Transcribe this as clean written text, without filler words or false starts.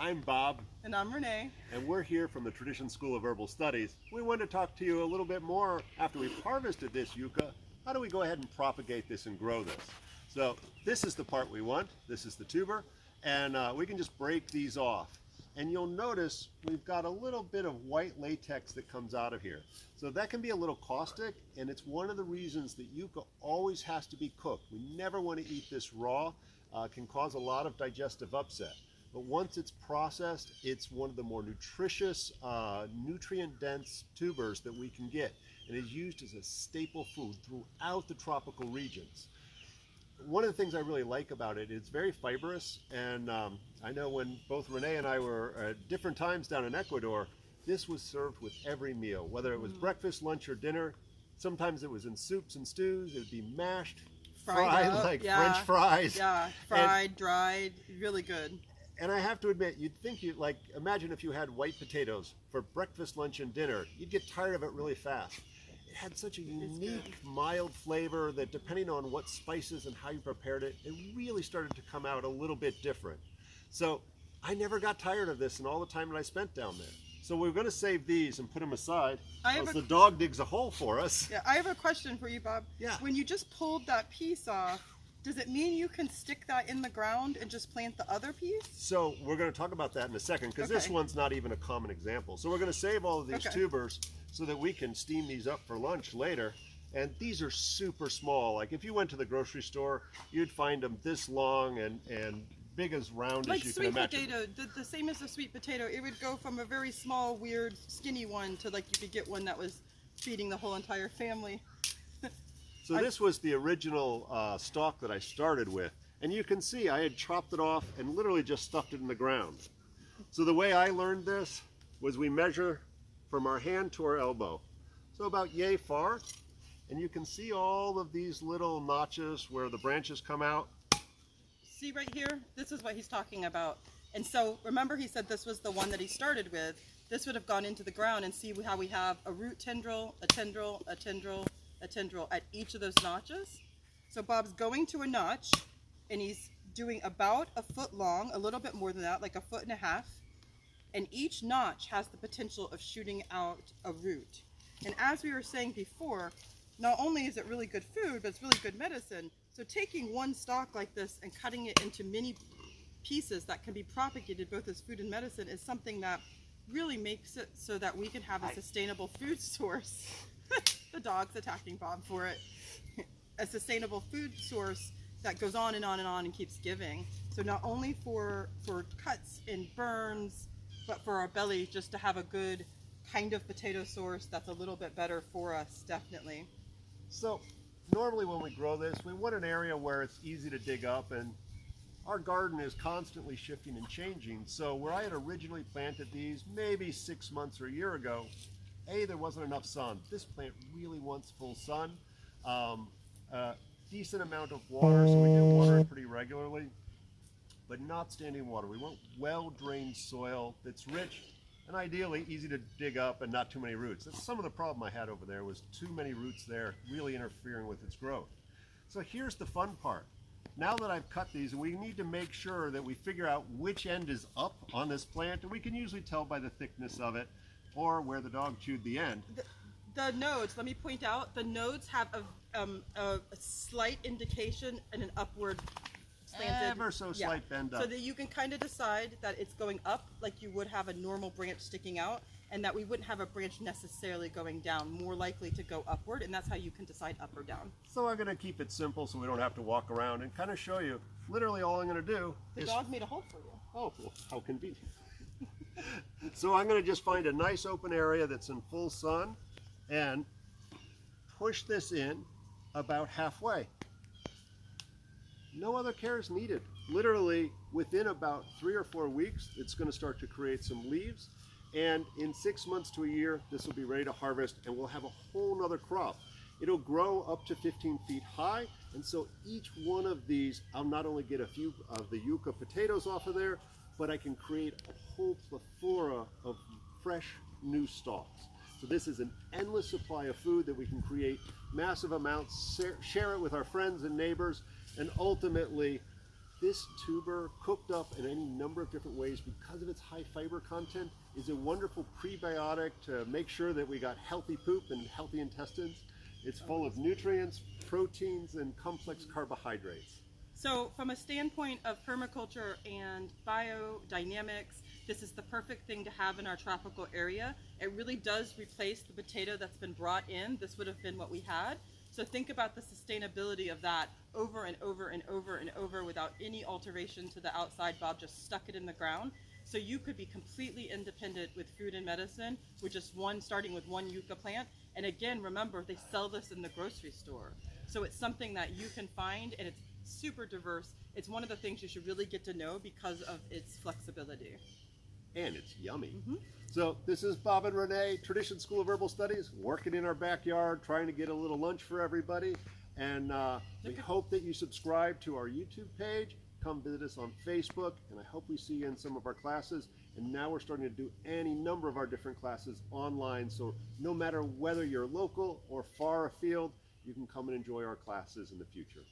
I'm Bob. And I'm Renee. And we're here from the School of Herbal Studies. We wanted to talk to you a little bit more after we've harvested this yucca. How do we go ahead and propagate this and grow this? So this is the part we want. This is the tuber. And we can just break these off. And you'll notice we've got a little bit of white latex that comes out of here. So that can be a little caustic, and it's one of the reasons that yucca always has to be cooked. We never want to eat this raw. It can cause a lot of digestive upset. But once it's processed, it's one of the more nutritious, nutrient-dense tubers that we can get, and is used as a staple food throughout the tropical regions. One of the things I really like about it, it's very fibrous, and I know when both Renee and I were at different times down in Ecuador, this was served with every meal, whether it was breakfast, lunch, or dinner. Sometimes it was in soups and stews. It would be mashed, fried like French fries. Yeah, fried, dried, really good. And I have to admit, you'd think imagine if you had white potatoes for breakfast, lunch, and dinner, you'd get tired of it really fast. It had such a unique, mild flavor that depending on what spices and how you prepared it, it really started to come out a little bit different. So I never got tired of this in all the time that I spent down there. So we're going to save these and put them aside, as the dog digs a hole for us. Yeah, I have a question for you, Bob. Yeah. When you just pulled that piece off, does it mean you can stick that in the ground and just plant the other piece? So we're going to talk about that in a second, because this one's not even a common example. So we're going to save all of these tubers so that we can steam these up for lunch later. And these are super small. Like if you went to the grocery store, you'd find them this long and big as round as you can imagine. Like sweet potato, the same as the sweet potato. It would go from a very small, weird, skinny one to like you could get one that was feeding the whole entire family. So this was the original stalk that I started with. And you can see I had chopped it off and literally just stuffed it in the ground. So the way I learned this was we measure from our hand to our elbow. So about yay far. And you can see all of these little notches where the branches come out. See right here? This is what he's talking about. And so remember he said this was the one that he started with. This would have gone into the ground, and see how we have a root tendril, a tendril, a tendril, a tendril at each of those notches. So Bob's going to a notch, and he's doing about a foot long, a little bit more than that, like a foot and a half. And each notch has the potential of shooting out a root. And as we were saying before, not only is it really good food, but it's really good medicine. So taking one stalk like this and cutting it into many pieces that can be propagated both as food and medicine is something that really makes it so that we can have a sustainable food source. The dog's attacking Bob for it. A sustainable food source that goes on and on and on and keeps giving. So not only for cuts and burns, but for our belly, just to have a good kind of potato source that's a little bit better for us, definitely. So normally when we grow this, we want an area where it's easy to dig up, and our garden is constantly shifting and changing. So where I had originally planted these maybe 6 months or a year ago, there wasn't enough sun. This plant really wants full sun, decent amount of water, so we do water it pretty regularly, but not standing water. We want well-drained soil that's rich and ideally easy to dig up and not too many roots. That's some of the problem I had over there, was too many roots there, really interfering with its growth. So here's the fun part. Now that I've cut these, we need to make sure that we figure out which end is up on this plant, and we can usually tell by the thickness of it or where the dog chewed the end. The nodes, let me point out, the nodes have a slight indication and an upward slanted, ever so slight bend up. So that you can kind of decide that it's going up like you would have a normal branch sticking out, and that we wouldn't have a branch necessarily going down, more likely to go upward, and that's how you can decide up or down. So I'm going to keep it simple so we don't have to walk around and kind of show you. Literally all I'm going to do is... The dog made a hole for you. Oh, well, how convenient. So I'm going to just find a nice open area that's in full sun and push this in about halfway. No other care is needed. Literally within about 3 or 4 weeks, it's going to start to create some leaves. And in 6 months to a year, this will be ready to harvest, and we'll have a whole nother crop. It'll grow up to 15 feet high, and so each one of these, I'll not only get a few of the yucca potatoes off of there, but I can create a whole plethora of fresh new stalks. So this is an endless supply of food that we can create massive amounts, share it with our friends and neighbors, and ultimately This tuber, cooked up in any number of different ways because of its high fiber content, is a wonderful prebiotic to make sure that we got healthy poop and healthy intestines. It's full of nutrients, proteins, and complex carbohydrates. So from a standpoint of permaculture and biodynamics, this is the perfect thing to have in our tropical area. It really does replace the potato that's been brought in. This would have been what we had. So think about the sustainability of that over and over and over and over without any alteration to the outside. Bob just stuck it in the ground. So you could be completely independent with food and medicine with just starting with one yucca plant. And again, remember, they sell this in the grocery store. So it's something that you can find, and it's super diverse. It's one of the things you should really get to know because of its flexibility. And it's yummy. So this is Bob and Renee, Tradition School of Herbal Studies, working in our backyard, trying to get a little lunch for everybody. And we hope that you subscribe to our YouTube page, come visit us on Facebook, and I hope we see you in some of our classes. And now we're starting to do any number of our different classes online, so no matter whether you're local or far afield, you can come and enjoy our classes in the future.